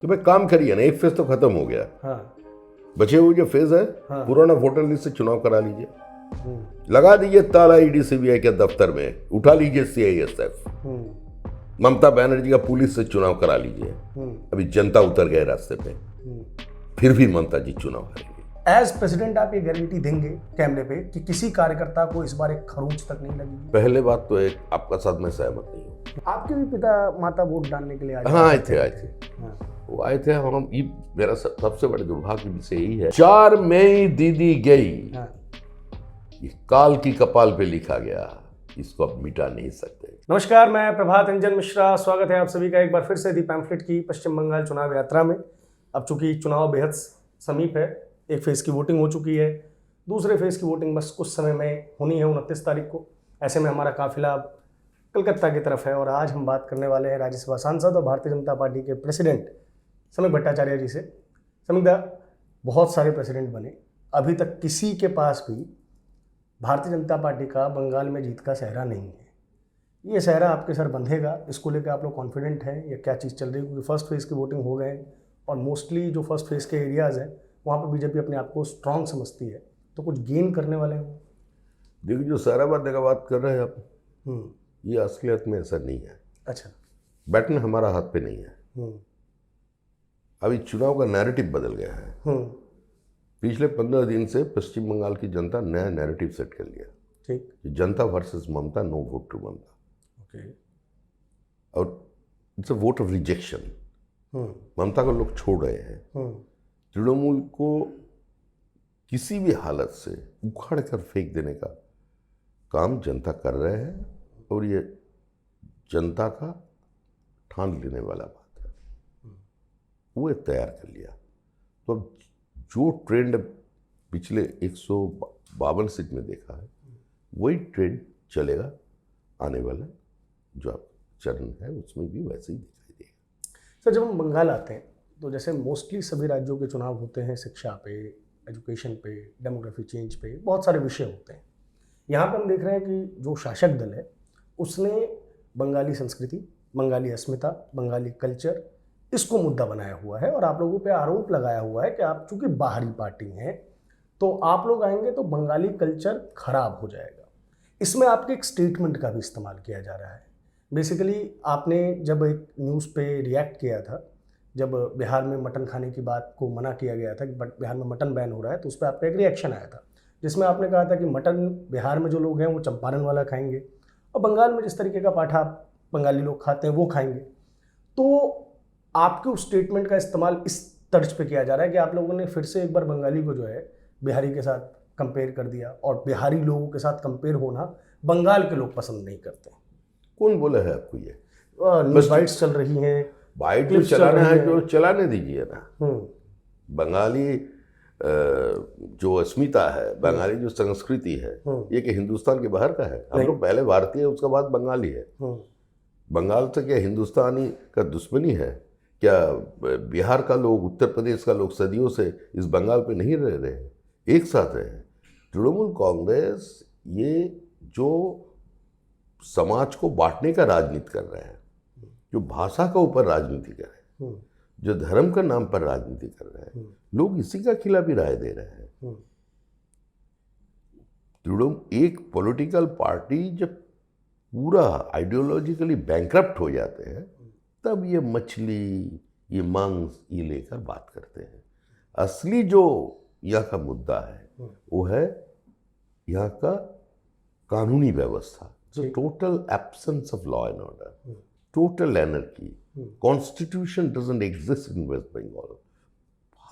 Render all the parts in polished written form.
तो भाई काम करिए ना, एक फेज तो खत्म हो गया। हाँ। बचे हुए जो फेज है, हाँ। पुराना वोटर लिस्ट से चुनाव करा लीजिए, हम्म। लगा दीजिए ताला ईडी सीबीआई के दफ्तर में, उठा लीजिए सीआईएसएफ, ममता बनर्जी का पुलिस से चुनाव करा लीजिए। अभी जनता उतर गए रास्ते पे, फिर भी ममता जी चुनाव करेंगे। एज प्रेसिडेंट आप ये गारंटी देंगे कैमरे पे कि किसी कार्यकर्ता को इस बार एक खरोंच तक नहीं लगेगी? पहले बात तो एक आपका साथ मैं सहमत नहीं हूँ। आपके भी पिता माता वोट डालने के लिए आए? हाँ, आए थे। हाँ। वो आए थे। हम ये मेरा सबसे बड़े दुर्भाग्य विषय यही है, 4 मई दीदी गई, हाँ। ये काल की कपाल पे लिखा गया, इसको अब मिटा नहीं सकते। नमस्कार, मैं प्रभात रंजन मिश्रा, स्वागत है आप सभी का एक बार फिर से दी पैम्फलेट की पश्चिम बंगाल चुनाव यात्रा में। अब चूंकि चुनाव बेहद समीप है, एक फेज़ की वोटिंग हो चुकी है, दूसरे फेज़ की वोटिंग बस कुछ समय में होनी है 29 तारीख को। ऐसे में हमारा काफिला कलकत्ता की तरफ है और आज हम बात करने वाले हैं राज्यसभा सांसद और भारतीय जनता पार्टी के प्रेसिडेंट समीक भट्टाचार्य जी से। समीक दा, बहुत सारे प्रेसिडेंट बने, अभी तक किसी के पास भी भारतीय जनता पार्टी का बंगाल में जीत का सेहरा नहीं है। ये सेहरा आपके सर बंधेगा, इसको लेकर आप लोग कॉन्फिडेंट हैं या क्या चीज़ चल रही है? क्योंकि फर्स्ट फेज़ की वोटिंग हो गए और मोस्टली जो फर्स्ट फेज़ के एरियाज़ हैं वहाँ पर बीजेपी अपने आप को स्ट्रांग समझती है, तो कुछ गेन करने वाले हैं? देखिए, जो सारा बात कर रहे हैं आप, ये असलियत में ऐसा नहीं है। अच्छा। बैटन हमारा हाथ पे नहीं है। अभी चुनाव का नैरेटिव बदल गया है। पिछले 15 दिन से पश्चिम बंगाल की जनता नया नैरेटिव सेट कर लिया। ठीक। जनता versus Mamata, no vote to Mamata. Okay. और it's a vote of rejection. Mamata को लोग छोड़ रहे हैं। तृणमूल को किसी भी हालत से उखाड़ कर फेंक देने का काम जनता कर रहे हैं और ये जनता का ठान लेने वाला बात है, वो तैयार कर लिया। तो अब जो ट्रेंड पिछले 152 सीट में देखा है, वही ट्रेंड चलेगा आने वाला जो आप चरण है उसमें भी वैसे ही दिखाई देगा। सर, जब हम बंगाल आते हैं तो जैसे मोस्टली सभी राज्यों के चुनाव होते हैं शिक्षा पे, एजुकेशन पे, डेमोग्राफी चेंज पे, बहुत सारे विषय होते हैं। यहाँ पे हम देख रहे हैं कि जो शासक दल है उसने बंगाली संस्कृति, बंगाली अस्मिता, बंगाली कल्चर, इसको मुद्दा बनाया हुआ है और आप लोगों पे आरोप लगाया हुआ है कि आप चूंकि बाहरी पार्टी हैं तो आप लोग आएंगे तो बंगाली कल्चर खराब हो जाएगा। इसमें आपके एक स्टेटमेंट का भी इस्तेमाल किया जा रहा है। बेसिकली आपने जब एक न्यूज़ पे रिएक्ट किया था, जब बिहार में मटन खाने की बात को मना किया गया था कि बिहार में मटन बैन हो रहा है, तो उस पर आपका एक रिएक्शन आया था जिसमें आपने कहा था कि मटन बिहार में जो लोग हैं वो चंपारण वाला खाएंगे और बंगाल में जिस तरीके का पाठा बंगाली लोग खाते हैं वो खाएंगे। तो आपके उस स्टेटमेंट का इस्तेमाल इस तर्ज पे किया जा रहा है कि आप लोगों ने फिर से एक बार बंगाली को जो है बिहारी के साथ कंपेयर कर दिया और बिहारी लोगों के साथ कंपेयर होना बंगाल के लोग पसंद नहीं करते। कौन बोला है आपको? ये न्यूज़ बाइट्स चल रही हैं, बाइट जो चलाना है जो चलाने दीजिए ना। बंगाली जो अस्मिता है, बंगाली जो संस्कृति है, ये कि हिंदुस्तान के बाहर का है? हम लोग पहले भारतीय, उसके बाद बंगाली है। बंगाल से क्या हिंदुस्तानी का दुश्मनी है? क्या बिहार का लोग, उत्तर प्रदेश का लोग सदियों से इस बंगाल पे नहीं रह रहे हैं, एक साथ रहे हैं? तृणमूल कांग्रेस ये जो समाज को बांटने का राजनीति कर रहे हैं, जो भाषा के ऊपर राजनीति कर रहे हैं, जो धर्म का नाम पर राजनीति कर रहे हैं, लोग इसी का खिलाफ ही राय दे रहे हैं। एक पॉलिटिकल पार्टी जब पूरा आइडियोलॉजिकली बैंकरप्ट हो जाते हैं, तब ये मछली, ये मांस, ये लेकर बात करते हैं। असली जो यहाँ का मुद्दा है वो है यहाँ का कानूनी व्यवस्था, जो total absence of law and order, total anarchy. Constitution doesn't exist in West Bengal.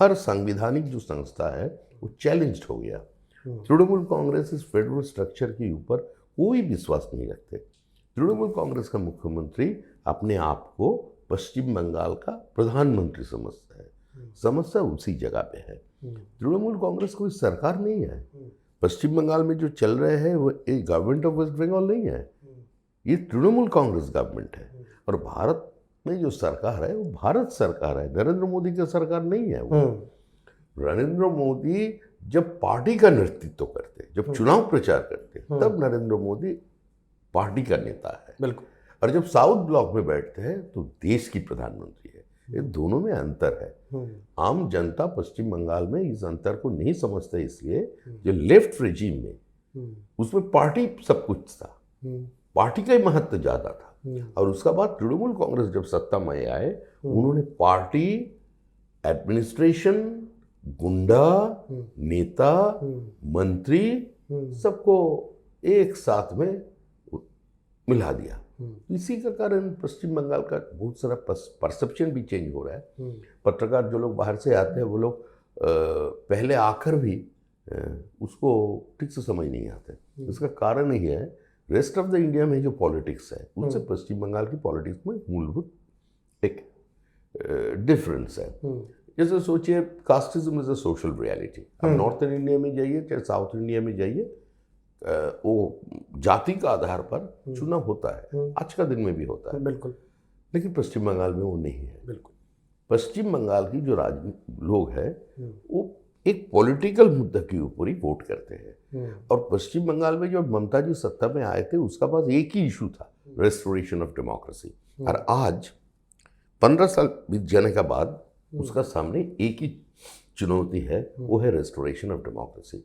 हर संवैधानिक जो संस्था है वो चैलेंज्ड हो गया। तृणमूल कांग्रेस इस फेडरल स्ट्रक्चर के ऊपर कोई विश्वास नहीं रखते। तृणमूल कांग्रेस का मुख्यमंत्री अपने आप को पश्चिम बंगाल का प्रधानमंत्री समझता है। समस्या उसी जगह पे है। तृणमूल कांग्रेस कोई सरकार नहीं है। पश्चिम बंगाल में जो चल रहे हैं वो एक गवर्नमेंट ऑफ वेस्ट बंगाल नहीं है, ये तृणमूल कांग्रेस गवर्नमेंट है। और भारत में जो सरकार है वो भारत सरकार है, नरेंद्र मोदी की सरकार नहीं है वो। नरेंद्र मोदी जब पार्टी का नेतृत्व करते, जब चुनाव प्रचार करते, तब नरेंद्र मोदी पार्टी का नेता है। बिल्कुल। और जब साउथ ब्लॉक में बैठते हैं तो देश की प्रधानमंत्री है। ये दोनों में अंतर है। आम जनता पश्चिम बंगाल में इस अंतर को नहीं समझते, इसलिए जो लेफ्ट रेजिम में उसमें पार्टी सब कुछ था, पार्टी का ही महत्व ज़्यादा था। और उसका बाद तृणमूल कांग्रेस जब सत्ता में आए, उन्होंने पार्टी, एडमिनिस्ट्रेशन, गुंडा, नेता, मंत्री सबको एक साथ में मिला दिया। इसी का कारण पश्चिम बंगाल का बहुत सारा परसेप्शन भी चेंज हो रहा है। पत्रकार जो लोग बाहर से आते हैं वो लोग पहले आकर भी उसको ठीक से समझ नहीं आते। इसका कारण ये है, रेस्ट ऑफ द इंडिया में जो पॉलिटिक्स है उससे पश्चिम बंगाल की पॉलिटिक्स में मूलभूत एक डिफरेंस है। जैसे सोचिए, casteism is a social reality. अब नॉर्थन इंडिया में जाइए चाहे साउथ इंडिया में जाइए, वो जाति का आधार पर चुनाव होता है, आज का दिन में भी होता है, बिल्कुल। लेकिन पश्चिम बंगाल में वो नहीं है। बिल्कुल। पश्चिम बंगाल की जो लोग हैं वो एक पॉलिटिकल मुद्दा के ऊपर ही वोट करते हैं। और पश्चिम बंगाल में जब ममता जी सत्ता में आए थे, उसका पास एक ही इशू था, रेस्टोरेशन ऑफ डेमोक्रेसी। और आज 15 साल बीत जाने के बाद उसका सामने एक ही चुनौती है, वो है रेस्टोरेशन ऑफ डेमोक्रेसी।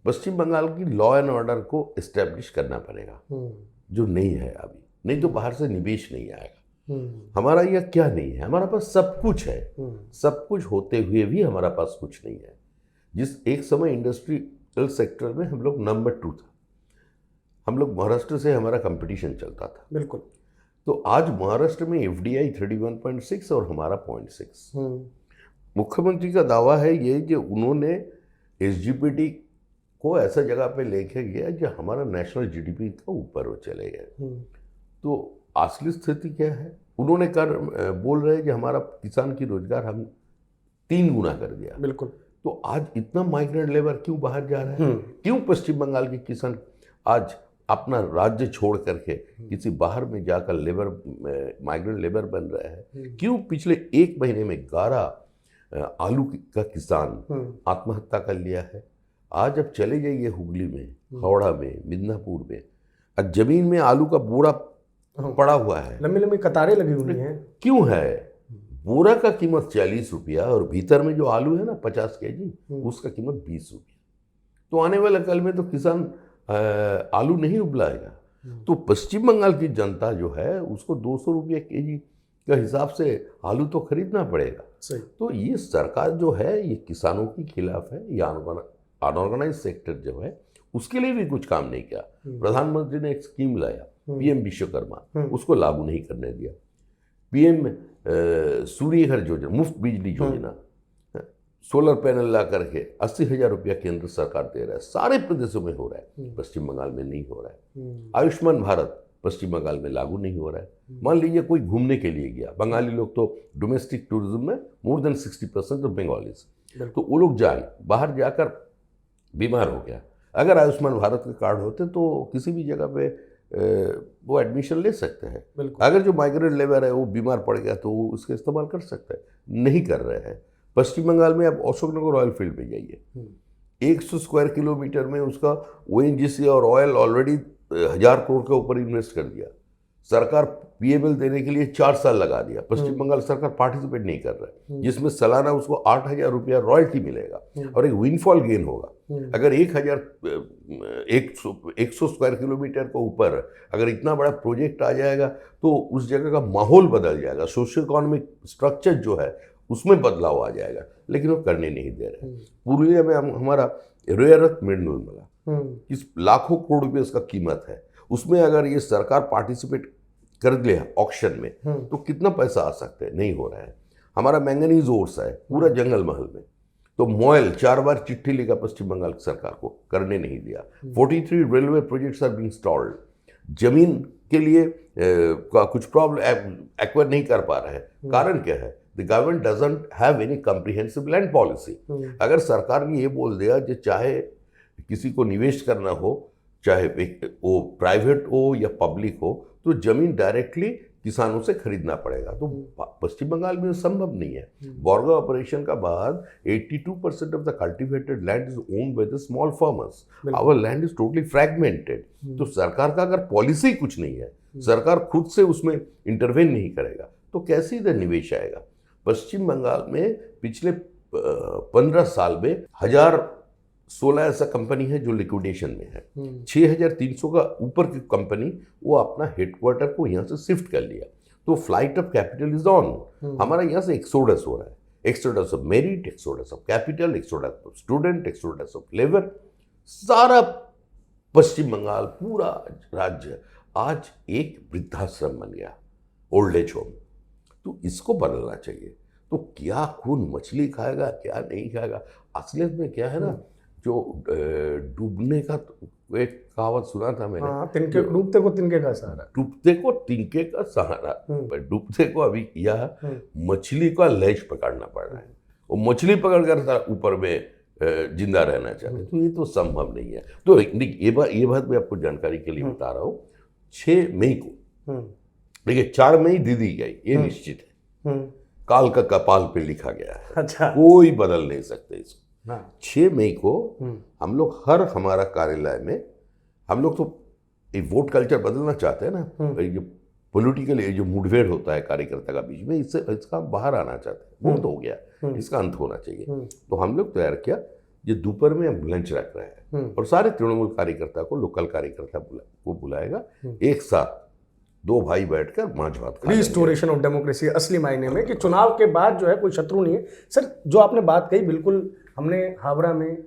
पश्चिम बंगाल की लॉ एंड ऑर्डर को इस्टेब्लिश करना पड़ेगा, जो नहीं है अभी, नहीं तो बाहर से निवेश नहीं आएगा। हमारा यह क्या नहीं है, हमारा पास सब कुछ है, सब कुछ होते हुए भी हमारा पास कुछ नहीं है। जिस एक समय इंडस्ट्रियल सेक्टर में हम लोग नंबर 2 था, हम लोग महाराष्ट्र से हमारा कंपटीशन चलता था। बिल्कुल। तो आज महाराष्ट्र में FDI 31.6 और हमारा 0.6। मुख्यमंत्री का दावा है ये कि उन्होंने SGPT को ऐसा जगह पे लेके गया जो हमारा नेशनल GDP का ऊपर वो चले गए। तो असली स्थिति क्या है? उन्होंने बोल रहे हैं कि हमारा किसान की रोजगार हम 3 गुना कर दिया। बिल्कुल। तो आज इतना माइग्रेंट लेबर क्यों बाहर जा रहा है? क्यों पश्चिम बंगाल के किसान आज अपना राज्य छोड़ करके किसी बाहर में जाकर माइग्रेंट लेबर बन रहा है? क्यों पिछले 1 महीने में 11 आलू का किसान आत्महत्या कर लिया है? आज अब चले जाइए हुगली में, हावड़ा में, मिदनापुर में, अब जमीन में आलू का बोरा पड़ा हुआ है, लंबी लंबी कतारें लगी हुई हैं। क्यों है? बोरा का कीमत 40 रुपया और भीतर में जो आलू है ना 50 kg, उसका कीमत 20 रुपया। तो आने वाले कल में तो किसान आलू नहीं उबलाएगा। तो पश्चिम बंगाल की जनता जो है उसको 200 रुपये kg का हिसाब से आलू तो खरीदना पड़ेगा। सही। तो ये सरकार जो है ये किसानों के खिलाफ है, ये अनऑर्गेनाइज सेक्टर जो है उसके लिए भी कुछ काम नहीं किया। प्रधानमंत्री ने एक स्कीम लाया PM विश्वकर्मा, उसको लागू नहीं करने दिया। PM सूर्य घर योजना, मुफ्त बिजली योजना, सोलर पैनल ला करके 80,000 रुपया केंद्र सरकार दे रहा है, सारे प्रदेशों में हो रहा है, पश्चिम बंगाल में नहीं हो रहा है। आयुष्मान भारत पश्चिम बंगाल में लागू नहीं हो रहा है। मान लीजिए कोई घूमने के लिए गया, बंगाली लोग तो डोमेस्टिक टूरिज्म में मोर देन 60% ऑफ बंगालीज, तो वो लोग जाए, बाहर जाकर बीमार हो गया, अगर आयुष्मान भारत के कार्ड होते तो किसी भी जगह पे वो एडमिशन ले सकते हैं। अगर जो माइग्रेंट लेबर है वो बीमार पड़ गया तो वो उसका इस्तेमाल कर सकता है, नहीं कर रहे हैं। पश्चिम बंगाल में आप अशोकनगर ऑयल फील्ड में जाइए, 100 स्क्वायर किलोमीटर में उसका ONGC और ऑयल ऑलरेडी 1000 करोड़ के ऊपर इन्वेस्ट कर दिया। सरकार PML देने के लिए 4 साल लगा दिया, पश्चिम बंगाल सरकार पार्टिसिपेट नहीं कर रहा है, जिसमें सालाना उसको 8,000 रुपया रॉयल्टी मिलेगा और एक विंडफॉल गेन होगा। अगर 100 स्क्वायर किलोमीटर के ऊपर अगर इतना बड़ा प्रोजेक्ट आ जाएगा तो उस जगह का माहौल बदल जाएगा, सोशियो इकोनॉमिक स्ट्रक्चर जो है उसमें बदलाव आ जाएगा, लेकिन वो करने नहीं दे रहे। पुरुलिया में हमारा रेयर अर्थ मिनरल मिला, इस लाखों करोड़ रुपये उसका कीमत है, उसमें अगर ये सरकार पार्टिसिपेट कर ले ऑक्शन में तो कितना पैसा आ सकता है? नहीं हो रहा है। हमारा मैंगनीज ओर्स है पूरा जंगल महल में, तो मोयल 4 बार चिट्ठी लिखा पश्चिम बंगाल सरकार को, करने नहीं दिया। 43 railway projects are being stalled, जमीन के लिए कुछ प्रॉब्लम एक्वायर नहीं कर पा रहे हैं। कारण क्या है? The government doesn't have any comprehensive land policy. अगर सरकार ने ये बोल दिया कि चाहे किसी को निवेश करना हो, चाहे वो प्राइवेट हो या पब्लिक हो, तो जमीन डायरेक्टली किसानों से खरीदना पड़ेगा। तो पश्चिम बंगाल में संभव नहीं है। बोरगा ऑपरेशन का बाद 82% of the cultivated land is owned by the small farmers. Our land is totally fragmented. तो सरकार का अगर पॉलिसी कुछ नहीं है, सरकार खुद से उसमें इंटरवेन नहीं करेगा, तो कैसे इधर निवेश आएगा? पश्चिम बंगाल में पिछले 15 साल में 1016 ऐसा कंपनी है जो लिक्विडेशन में है। 6300 का ऊपर की कंपनी वो अपना हेडक्वार्टर को यहाँ से शिफ्ट कर लिया। तो flight of capital is on. हमारा यहाँ से एक्सोडस हो रहा है, exodus of merit, exodus of capital, exodus of student, exodus of labour. सारा पश्चिम बंगाल पूरा राज्य आज एक वृद्धाश्रम बन गया, ओल्ड एज होम। तो इसको बदलना चाहिए। तो क्या खून मछली खाएगा, क्या नहीं खाएगा? असलियत में क्या है ना, जो डूबने का तो एक कहावत सुना था मैंने, डूबते को तिनके का सहारा, डूबते को तिनके का सहारा। पर डूबते को अभी यह मछली का लेज पकड़ना पड़ रहा है। वो मछली पकड़ कर ऊपर में जिंदा रहना चाहते हैं। तो ये तो संभव नहीं है। तो ये बात मैं आपको जानकारी के लिए बता रहा हूँ। 6 मई को देखिए, 4 मई दीदी गई, ये निश्चित है। काल का कपाल पे लिखा गया है। अच्छा, कोई बदल नहीं सकते इसको। 6 मई को हम लोग हमारा कार्यालय में हम लोग तो एक वोट कल्चर बदलना चाहते हैं ना। ये पॉलिटिकल जो मुठभेड़ होता है कार्यकर्ता का बीच में, इसका बाहर आना चाहते हैं। वोट हो गया, इसका अंत होना चाहिए। तो हम लोग तैयार किया, ये दोपहर में हम लंच रख रहे हैं और सारे तृणमूल कार्यकर्ता को, लोकल कार्यकर्ता को बुलाएगा। एक साथ 2 भाई बैठकर मांझ भात खाएंगे। रिस्टोरेशन ऑफ डेमोक्रेसी असली मायने में, कि चुनाव के बाद जो है कोई शत्रु नहीं है। सर, जो आपने बात कही बिल्कुल, हमने हावड़ा में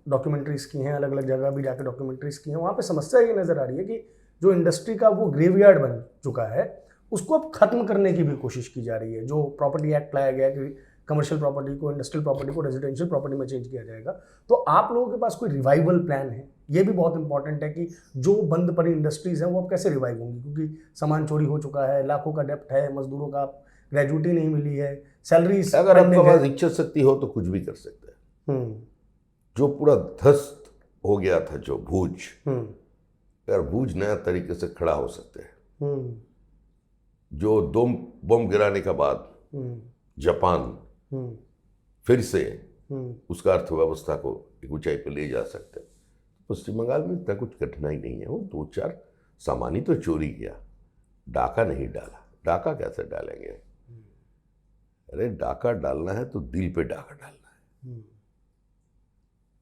डॉक्यूमेंट्रीज की हैं, अलग अलग जगह भी जाकर डॉक्यूमेंट्रीज की हैं। वहाँ पे समस्या ये नज़र आ रही है कि जो इंडस्ट्री का वो ग्रेवयार्ड बन चुका है, उसको अब खत्म करने की भी कोशिश की जा रही है। जो प्रॉपर्टी एक्ट लाया गया कि कमर्शियल प्रॉपर्टी को, इंडस्ट्रियल प्रॉपर्टी को रेजिडेंशियल प्रॉपर्टी में चेंज किया जाएगा। तो आप लोगों के पास कोई रिवाइवल प्लान है? ये भी बहुत इंपॉर्टेंट है कि जो बंद पड़ी इंडस्ट्रीज हैं वो अब कैसे रिवाइव होंगी, क्योंकि सामान चोरी हो चुका है, लाखों का डेप्ट है, मजदूरों का ग्रेजुएटी नहीं मिली है, सैलरीज। अगर आपके पास इच्छा शक्ति हो तो कुछ भी कर सकते हैं। जो पूरा ध्वस्त हो गया था, जो भूज, अगर भूज नया तरीके से खड़ा हो सकते हैं। जो 2 बम गिराने के बाद जापान फिर से उसका अर्थव्यवस्था को एक ऊंचाई पर ले जा सकते हैं। पश्चिम बंगाल में इतना कुछ कठिनाई नहीं है। वो 2-4 सामान ही तो चोरी किया, डाका नहीं डाला। डाका कैसे डालेंगे? अरे डाका डालना है तो दिल पे डाका डालना है।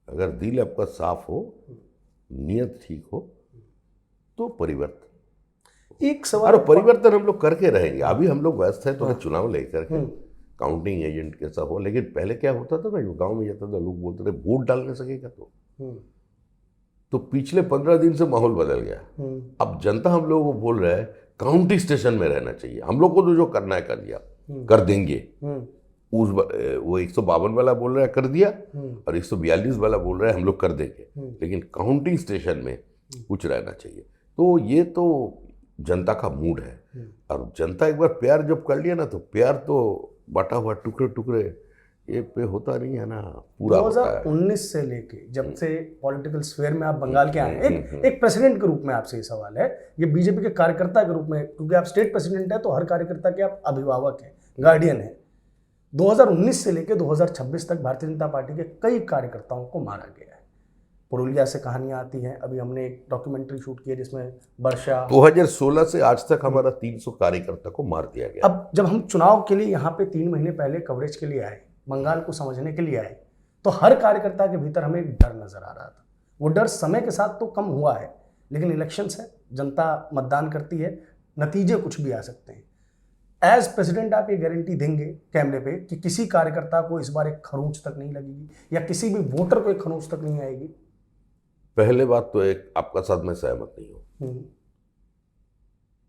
अगर दिल आपका साफ हो, नियत ठीक हो, तो परिवर्तन। एक सवाल, परिवर्तन हम लोग करके रहेंगे। अभी हम लोग व्यस्त है तो चुनाव लेकर के काउंटिंग एजेंट कैसा हो। लेकिन पहले क्या होता था ना, जो गांव में जाता था, लोग बोलते थे वोट डालने सकेगा तो पिछले 15 दिन से माहौल बदल गया। अब जनता हम लोगों को बोल रहा है काउंटिंग स्टेशन में रहना चाहिए। हम लोग को तो जो करना है कर दिया, कर देंगे। वो 152 वाला बोल रहा है कर दिया, और 142 वाला बोल रहा है हम लोग कर देंगे। लेकिन काउंटिंग स्टेशन में कुछ रहना चाहिए। तो ये तो जनता का मूड है। और जनता एक बार प्यार जब कर लिया ना, तो प्यार तो बटा हुआ टुकड़े टुकड़े ये पे होता नहीं है ना, पूरा 2019 से लेके जब से पॉलिटिकल स्फीयर में आप बंगाल के आए, एक प्रेसिडेंट के रूप में आपसे ये सवाल है, ये बीजेपी के कार्यकर्ता के रूप में, क्योंकि आप स्टेट प्रेसिडेंट है तो हर कार्यकर्ता के आप अभिभावक हैं, गार्डियन हैं। 2019 से लेके 2026 तक भारतीय जनता पार्टी के कई कार्यकर्ताओं को मारा गया है। पुरुलिया से कहानियां आती हैं। अभी हमने एक डॉक्यूमेंट्री शूट की है जिसमें वर्षा, 2016 से आज तक हमारा 300 कार्यकर्ता को मार दिया गया। अब जब हम चुनाव के लिए यहाँ पे 3 महीने पहले कवरेज के लिए आए, बंगाल को समझने के लिए आए, तो हर कार्यकर्ता के भीतर हमें एक डर नजर आ रहा था। वो डर समय के साथ तो कम हुआ है, लेकिन इलेक्शंस है, जनता मतदान करती है, नतीजे कुछ भी आ सकते हैं। एज प्रेसिडेंट आप ये गारंटी देंगे कैमरे पे कि किसी कार्यकर्ता को इस बार एक खरोंच तक नहीं लगेगी, या किसी भी वोटर को एक खरोंच तक नहीं आएगी? पहले बात तो एक आपका साथ में सहमत नहीं हूं।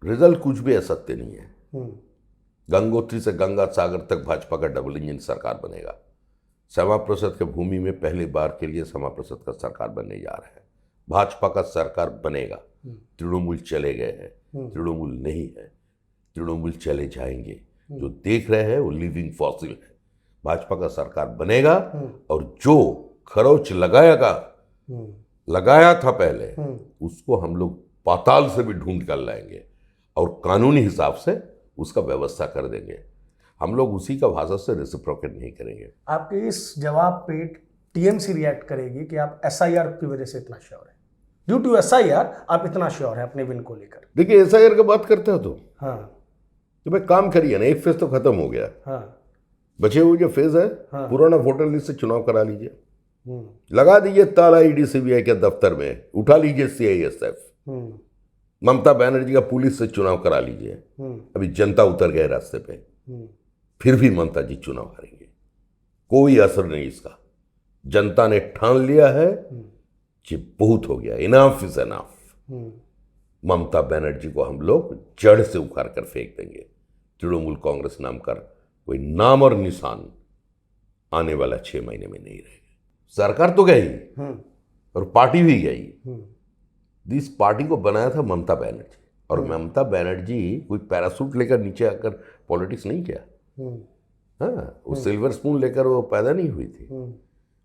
रिजल्ट कुछ भी असत्य नहीं है। गंगोत्री से गंगा सागर तक भाजपा का डबल इंजन सरकार बनेगा। श्यामा प्रसाद के भूमि में पहली बार के लिए श्यामा प्रसाद का सरकार बनने जा रहा है। भाजपा का सरकार बनेगा। तृणमूल चले गए हैं, तृणमूल नहीं है, तृणमूल चले जाएंगे। जो देख रहे हैं वो लिविंग फॉसिल है। भाजपा का सरकार बनेगा, और जो खरोच लगाया था पहले, उसको हम लोग पाताल से भी ढूंढ कर लाएंगे और कानूनी हिसाब से उसका व्यवस्था कर देंगे। हम लोग उसी का भाषा से रेसिप्रोकेट नहीं करेंगे। आपके इस जवाब पे टीएमसी रिएक्ट करेगी कि आप एसआईआर की वजह से इतना श्योर है, ड्यू टू एसआईआर आप इतना श्योर है अपने विन को लेकर? देखिए, एसआईआर की बात करते हो तो हाँ, तो भाई काम करिए ना, एक फेज तो खत्म हो गया, हाँ। बचे हुए जो फेज है हाँ। पुराना वोटर लिस्ट से चुनाव करा लीजिए, हम्म। लगा दीजिए ताला ईडी सीबीआई के दफ्तर में, उठा लीजिए सीआईएसएफ, हम्म। ममता बनर्जी का पुलिस से चुनाव करा लीजिए। हम्म। अभी जनता उतर गए रास्ते पे, हम्म। फिर भी ममता जी चुनाव हारेंगे, कोई असर नहीं इसका। जनता ने ठान लिया है कि बहुत हो गया, इनाफ इज इनाफ। हम्म। ममता बनर्जी को हम लोग जड़ से उखाड़ कर फेंक देंगे। तृणमूल कांग्रेस नाम का कोई नाम और निशान आने वाला 6 महीने में नहीं रहेगा। सरकार तो गई और पार्टी भी गई। इस पार्टी को बनाया था ममता बनर्जी, और ममता बनर्जी कोई पैरासूट लेकर नीचे आकर पॉलिटिक्स नहीं किया। हाँ, वो सिल्वर स्पून लेकर वो पैदा नहीं हुई थी।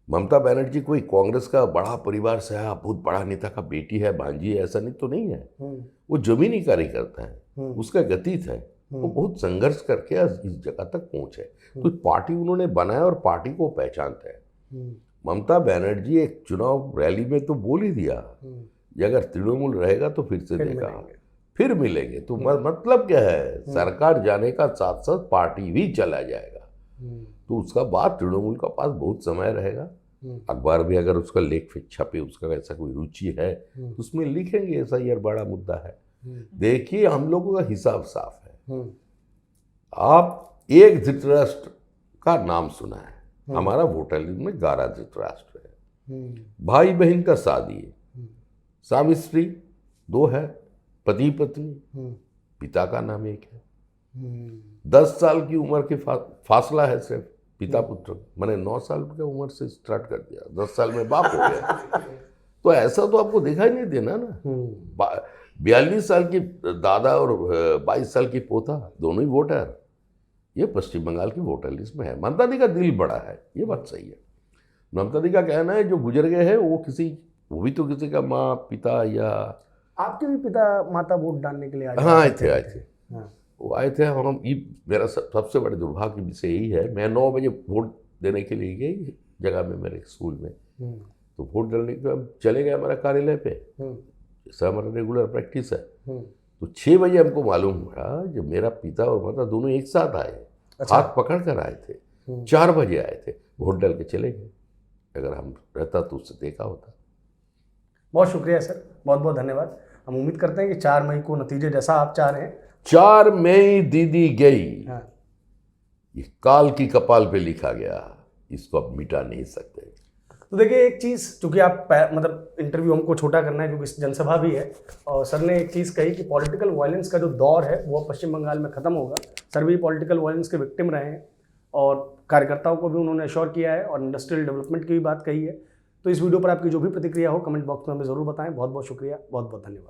ममता बनर्जी कोई कांग्रेस का बड़ा परिवार से है, बहुत बड़ा नेता का बेटी है, भांजी है, ऐसा नहीं तो नहीं है। वो जमीनी कार्यकर्ता है, उसका गतित है, वो बहुत संघर्ष करके आज इस जगह तक पहुंचे। तो पार्टी उन्होंने बनाया और पार्टी को पहचानते हैं। ममता बनर्जी एक चुनाव रैली में तो बोल ही दिया कि अगर तृणमूल रहेगा तो फिर से देखा, फिर मिलेंगे। तो मतलब क्या है, सरकार जाने का साथ साथ पार्टी भी चला जाएगा। तो उसका बाद तृणमूल का पास बहुत समय रहेगा। अखबार भी अगर उसका लेख छपे, उसका ऐसा कोई रुचि है तो उसमें लिखेंगे ऐसा यार बड़ा मुद्दा है। देखिए, हम लोगों का हिसाब साफ है। आप एक धृतराष्ट्र का नाम सुना है, हमारा वोटर लिस्ट में 11 धृतराष्ट्र है। भाई बहन का शादी है, स्वामी स्त्री 2 है, पति पत्नी, पिता का नाम 1 है। 10 साल की उम्र के फासला है सिर्फ पिता पुत्र। मैंने 9 साल की उम्र से स्टार्ट कर दिया, 10 साल में बाप हो गया। तो ऐसा तो आपको दिखाई नहीं देना ना। 42 साल की दादा और 22 साल की पोता, दोनों ही वोटर। ये पश्चिम बंगाल की वोटर लिस्ट में है। ममता दी का दिल बड़ा है, ये बात सही है। ममता दी का कहना है जो गुजर गए हैं वो भी तो किसी का माँ पिता या आपके भी पिता माता वोट डालने के लिए हाँ आए थे हाँ। वो आए थे। हम मेरा सबसे बड़े दुर्भाग्य विषय यही है, मैं 9 बजे वोट देने के लिए गई जगह में, मेरे स्कूल में। तो वोट डालने के बाद चले गए हमारा कार्यालय पे, जैसा हमारा रेगुलर प्रैक्टिस है। तो 6 बजे हमको मालूम हुआ जब मेरा पिता और माता दोनों एक साथ आए। अच्छा। हाथ पकड़ कर आए थे, 4 बजे आए थे, वोट डाल के चले गए। अगर हम रहता तो उससे देखा होता। बहुत शुक्रिया सर, बहुत बहुत धन्यवाद। हम उम्मीद करते हैं कि 4 मई को नतीजे जैसा आप चाह रहे हैं। 4 मई दीदी गई, हाँ। ये काल की कपाल पे लिखा गया, इसको अब मिटा नहीं सकते। तो देखिए, एक चीज़, चूँकि आप मतलब इंटरव्यू हमको छोटा करना है क्योंकि जनसभा भी है, और सर ने एक चीज़ कही कि पॉलिटिकल वायलेंस का जो दौर है वो पश्चिम बंगाल में ख़त्म होगा। सर भी पॉलिटिकल वायलेंस के विक्टिम रहे हैं और कार्यकर्ताओं को भी उन्होंने एश्योर किया है और इंडस्ट्रियल डेवलपमेंट की भी बात कही है। तो इस वीडियो पर आपकी जो भी प्रतिक्रिया हो कमेंट बॉक्स में हमें ज़रूर बताएं। बहुत बहुत शुक्रिया, बहुत बहुत धन्यवाद।